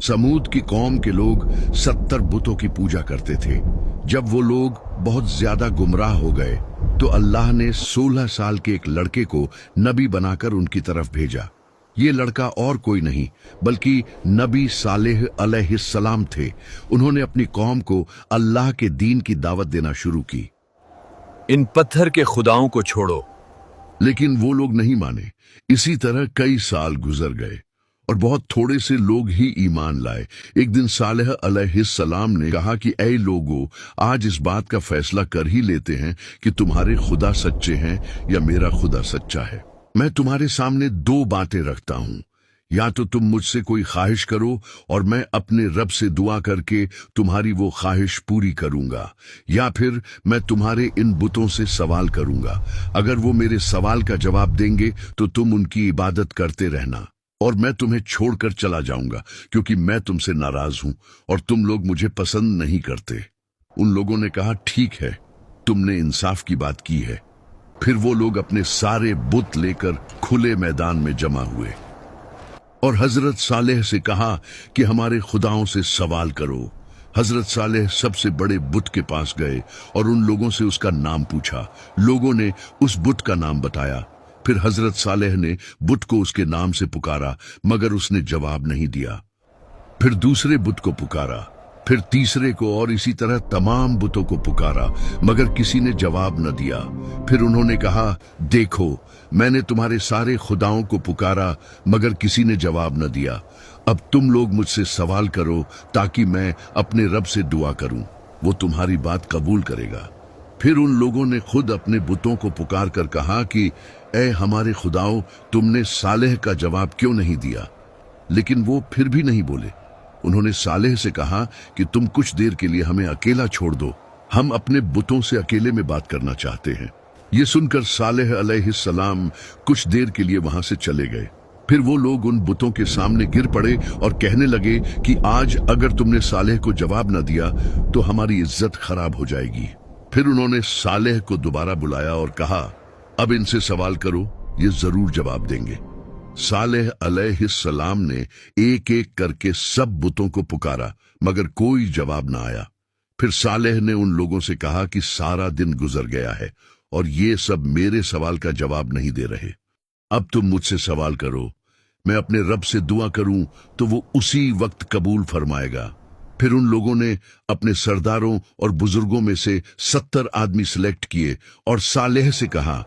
समूद की कौम के लोग 70 बुतों की पूजा करते थे। जब वो लोग बहुत ज्यादा गुमराह हो गए तो अल्लाह ने 16 साल के एक लड़के को नबी बनाकर उनकी तरफ भेजा। ये लड़का और कोई नहीं बल्कि नबी सालेह अलैहिस्सलाम थे। उन्होंने अपनी कौम को अल्लाह के दीन की दावत देना शुरू की। इन पत्थर के खुदाओं को छोड़ो। लेकिन वो लोग नहीं माने। इसी तरह कई साल गुजर गए और बहुत थोड़े से लोग ही ईमान लाए। एक दिन सालेह अलैहिस्सलाम ने कहा कि ऐ लोगों, आज इस बात का फैसला कर ही लेते हैं कि तुम्हारे खुदा सच्चे हैं या मेरा खुदा सच्चा है। मैं तुम्हारे सामने दो बातें रखता हूं, या तो तुम मुझसे कोई ख्वाहिश करो और मैं अपने रब से दुआ करके तुम्हारी वो ख्वाहिश पूरी करूंगा, या फिर मैं तुम्हारे इन बुतों से सवाल करूंगा। अगर वो मेरे सवाल का जवाब देंगे तो तुम उनकी इबादत करते रहना और मैं तुम्हें छोड़कर चला जाऊंगा, क्योंकि मैं तुमसे नाराज हूं और तुम लोग मुझे पसंद नहीं करते। उन लोगों ने कहा, ठीक है, तुमने इंसाफ की बात की है। फिर वो लोग अपने सारे बुत लेकर खुले मैदान में जमा हुए और हजरत सालेह से कहा कि हमारे खुदाओं से सवाल करो। हजरत सालेह सबसे बड़े बुत के पास गए और उन लोगों से उसका नाम पूछा। लोगों ने उस बुत का नाम बताया। फिर हजरत सालेह ने बुत को उसके नाम से पुकारा, मगर उसने जवाब नहीं दिया। फिर दूसरे बुत को पुकारा, फिर तीसरे को, और इसी तरह तमाम बुतों को पुकारा, मगर किसी ने जवाब न दिया। फिर उन्होंने कहा, देखो, मैंने तुम्हारे सारे खुदाओं को पुकारा मगर किसी ने जवाब न दिया। अब तुम लोग मुझसे सवाल करो ताकि मैं अपने रब से दुआ करूं, वो तुम्हारी बात कबूल करेगा। फिर उन लोगों ने खुद अपने बुतों को पुकार कर कहा कि ऐ हमारे खुदाओं, तुमने सालेह का जवाब क्यों नहीं दिया? लेकिन वो फिर भी नहीं बोले। उन्होंने सालेह से कहा कि तुम कुछ देर के लिए हमें अकेला छोड़ दो, हम अपने बुतों से अकेले में बात करना चाहते हैं। ये सुनकर सालेह अलैहिस्सलाम कुछ देर के लिए वहां से चले गए। फिर वो लोग उन बुतों के सामने गिर पड़े और कहने लगे कि आज अगर तुमने सालेह को जवाब न दिया तो हमारी इज्जत खराब हो जाएगी। फिर उन्होंने सालेह को दोबारा बुलाया और कहा, अब इनसे सवाल करो, ये जरूर जवाब देंगे। सालेह अलैहिस्सलाम ने एक एक करके सब बुतों को पुकारा, मगर कोई जवाब न आया। फिर सालेह ने उन लोगों से कहा कि सारा दिन गुजर गया है और ये सब मेरे सवाल का जवाब नहीं दे रहे। अब तुम मुझसे सवाल करो, मैं अपने रब से दुआ करूं तो वो उसी वक्त कबूल फरमाएगा। फिर उन लोगों ने अपने सरदारों और बुजुर्गों में से 70 आदमी सिलेक्ट किए और सालेह से कहा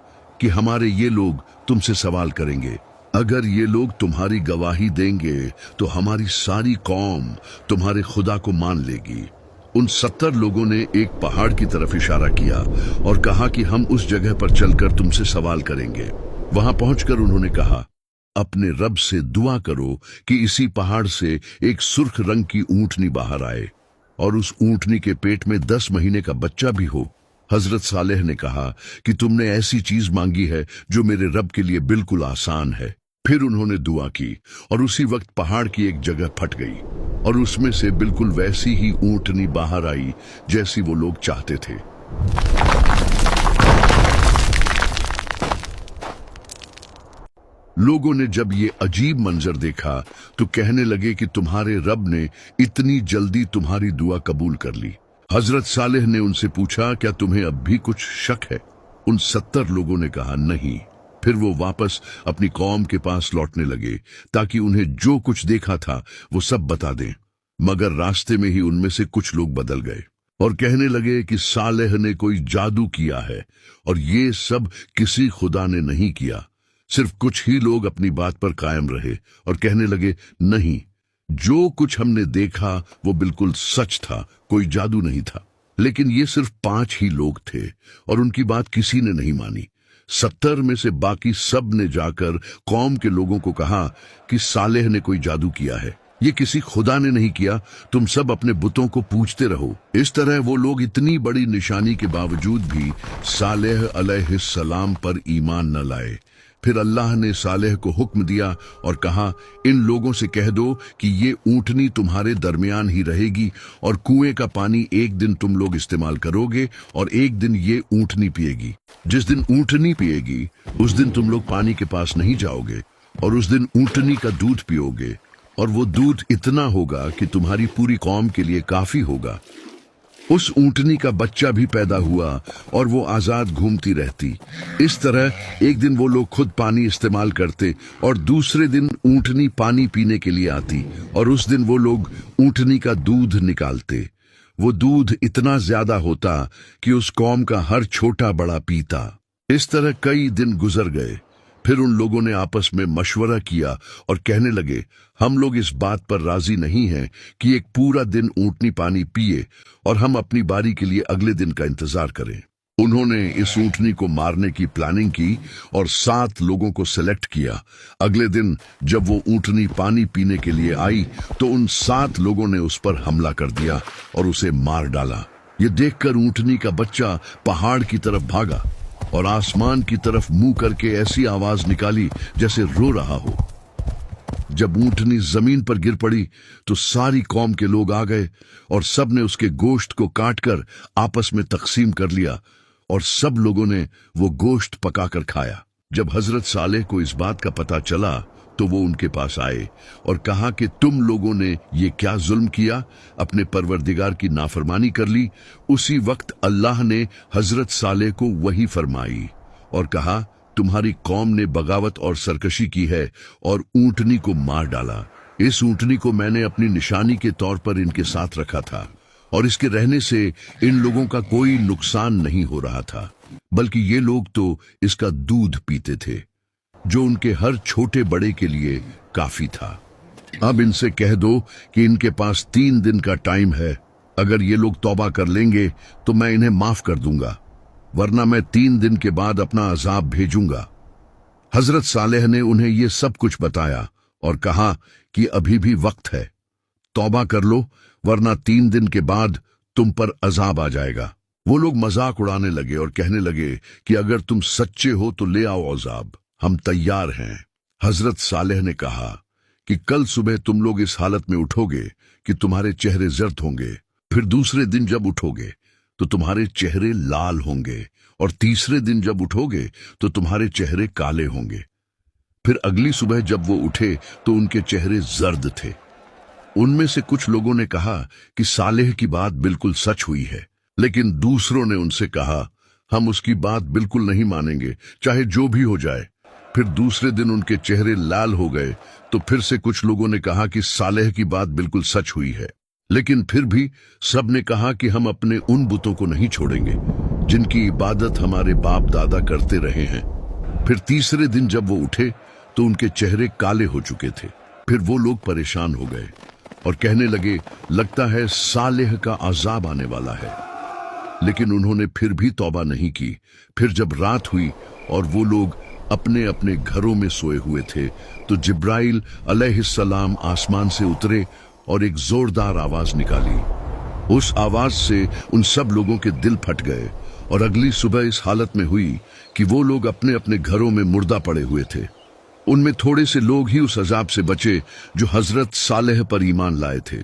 कि हमारे ये लोग तुमसे सवाल करेंगे। अगर ये लोग तुम्हारी गवाही देंगे तो हमारी सारी कौम तुम्हारे खुदा को मान लेगी। उन 70 लोगों ने एक पहाड़ की तरफ इशारा किया और कहा कि हम उस जगह पर चलकर तुमसे सवाल करेंगे। वहां पहुंचकर उन्होंने कहा, अपने रब से दुआ करो कि इसी पहाड़ से एक सुर्ख रंग की ऊंटनी बाहर आए और उस ऊंटनी के पेट में 10 महीने का बच्चा भी हो। हजरत सालेह ने कहा कि तुमने ऐसी चीज मांगी है जो मेरे रब के लिए बिल्कुल आसान है। फिर उन्होंने दुआ की और उसी वक्त पहाड़ की एक जगह फट गई और उसमें से बिल्कुल वैसी ही ऊंटनी बाहर आई जैसी वो लोग चाहते थे। लोगों ने जब ये अजीब मंजर देखा तो कहने लगे कि तुम्हारे रब ने इतनी जल्दी तुम्हारी दुआ कबूल कर ली। हजरत सालेह ने उनसे पूछा, क्या तुम्हें अब भी कुछ शक है? उन 70 लोगों ने कहा, नहीं। फिर वो वापस अपनी कौम के पास लौटने लगे ताकि उन्हें जो कुछ देखा था वो सब बता दें, मगर रास्ते में ही उनमें से कुछ लोग बदल गए और कहने लगे कि सालेह ने कोई जादू किया है और ये सब किसी खुदा ने नहीं किया। सिर्फ कुछ ही लोग अपनी बात पर कायम रहे और कहने लगे, नहीं, जो कुछ हमने देखा वो बिल्कुल सच था, कोई जादू नहीं था। लेकिन ये सिर्फ 5 ही लोग थे और उनकी बात किसी ने नहीं मानी। 70 में से बाकी सब ने जाकर कौम के लोगों को कहा कि सालेह ने कोई जादू किया है, ये किसी खुदा ने नहीं किया, तुम सब अपने बुतों को पूजते रहो। इस तरह वो लोग इतनी बड़ी निशानी के बावजूद भी सालेह अलैहिस्सलाम पर ईमान न लाए। फिर अल्लाह ने सालेह को हुक्म दिया और कहा, इन लोगों से कह दो कि ये ऊंटनी तुम्हारे दरमियान ही रहेगी और कुएं का पानी एक दिन तुम लोग इस्तेमाल करोगे और एक दिन ये ऊंटनी पिएगी। जिस दिन ऊंटनी पिएगी उस दिन तुम लोग पानी के पास नहीं जाओगे और उस दिन ऊंटनी का दूध पियोगे और वो दूध इतना होगा कि तुम्हारी पूरी कौम के लिए काफी होगा। उस ऊंटनी का बच्चा भी पैदा हुआ और वो आजाद घूमती रहती। इस तरह एक दिन वो लोग खुद पानी इस्तेमाल करते और दूसरे दिन ऊंटनी पानी पीने के लिए आती और उस दिन वो लोग ऊंटनी का दूध निकालते। वो दूध इतना ज्यादा होता कि उस कौम का हर छोटा बड़ा पीता। इस तरह कई दिन गुजर गए। फिर उन लोगों ने आपस में मशवरा किया और कहने लगे, हम लोग इस बात पर राजी नहीं हैं कि एक पूरा दिन ऊंटनी पानी पिए और हम अपनी बारी के लिए अगले दिन का इंतजार करें। उन्होंने इस ऊंटनी को मारने की प्लानिंग की और 7 लोगों को सिलेक्ट किया। अगले दिन जब वो ऊंटनी पानी पीने के लिए आई तो उन 7 लोगों ने उस पर हमला कर दिया और उसे मार डाला। ये देखकर ऊंटनी का बच्चा पहाड़ की तरफ भागा और आसमान की तरफ मुंह करके ऐसी आवाज निकाली जैसे रो रहा हो। जब ऊंटनी जमीन पर गिर पड़ी तो सारी कौम के लोग आ गए और सब ने उसके गोश्त को काटकर आपस में तकसीम कर लिया और सब लोगों ने वो गोश्त पकाकर खाया। जब हजरत सालेह को इस बात का पता चला तो वो उनके पास आए और कहा कि तुम लोगों ने ये क्या जुल्म किया, अपने परवरदिगार की नाफरमानी कर ली। उसी वक्त अल्लाह ने हजरत सालेह को वही फरमाई और कहा, तुम्हारी कौम ने बगावत और सरकशी की है और ऊंटनी को मार डाला। इस ऊंटनी को मैंने अपनी निशानी के तौर पर इनके साथ रखा था और इसके रहने से इन लोगों का कोई नुकसान नहीं हो रहा था, बल्कि ये लोग तो इसका दूध पीते थे जो उनके हर छोटे बड़े के लिए काफी था। अब इनसे कह दो कि इनके पास 3 दिन का टाइम है। अगर ये लोग तौबा कर लेंगे तो मैं इन्हें माफ कर दूंगा, वरना मैं 3 दिन के बाद अपना अजाब भेजूंगा। हजरत सालेह ने उन्हें ये सब कुछ बताया और कहा कि अभी भी वक्त है, तौबा कर लो, वरना 3 दिन के बाद तुम पर अजाब आ जाएगा। वो लोग मजाक उड़ाने लगे और कहने लगे कि अगर तुम सच्चे हो तो ले आओ अजाब, हम तैयार हैं। हजरत सालेह ने कहा कि कल सुबह तुम लोग इस हालत में उठोगे कि तुम्हारे चेहरे जर्द होंगे, फिर दूसरे दिन जब उठोगे तो तुम्हारे चेहरे लाल होंगे और तीसरे दिन जब उठोगे तो तुम्हारे चेहरे काले होंगे। फिर अगली सुबह जब वो उठे तो उनके चेहरे जर्द थे। उनमें से कुछ लोगों ने कहा कि सालेह की बात बिल्कुल सच हुई है, लेकिन दूसरों ने उनसे कहा, हम उसकी बात बिल्कुल नहीं मानेंगे, चाहे जो भी हो जाए। फिर दूसरे दिन उनके चेहरे लाल हो गए तो फिर से कुछ लोगों ने कहा कि सालेह की बात बिल्कुल सच हुई है, लेकिन फिर भी सब ने कहा कि हम अपने उन बुतों को नहीं छोड़ेंगे जिनकी इबादत हमारे बाप दादा करते रहे हैं। फिर तीसरे दिन जब वो उठे तो उनके चेहरे काले हो चुके थे। फिर वो लोग परेशान हो गए और कहने लगे, लगता है सालेह का अजाब आने वाला है। लेकिन उन्होंने फिर भी तौबा नहीं की। फिर जब रात हुई और वो लोग अपने अपने घरों में सोए हुए थे तो जिब्राइल अलैहिस्सलाम आसमान से उतरे और एक जोरदार आवाज निकाली। उस आवाज से उन सब लोगों के दिल फट गए और अगली सुबह इस हालत में हुई कि वो लोग अपने अपने घरों में मुर्दा पड़े हुए थे। उनमें थोड़े से लोग ही उस अजाब से बचे जो हजरत सालेह पर ईमान लाए थे।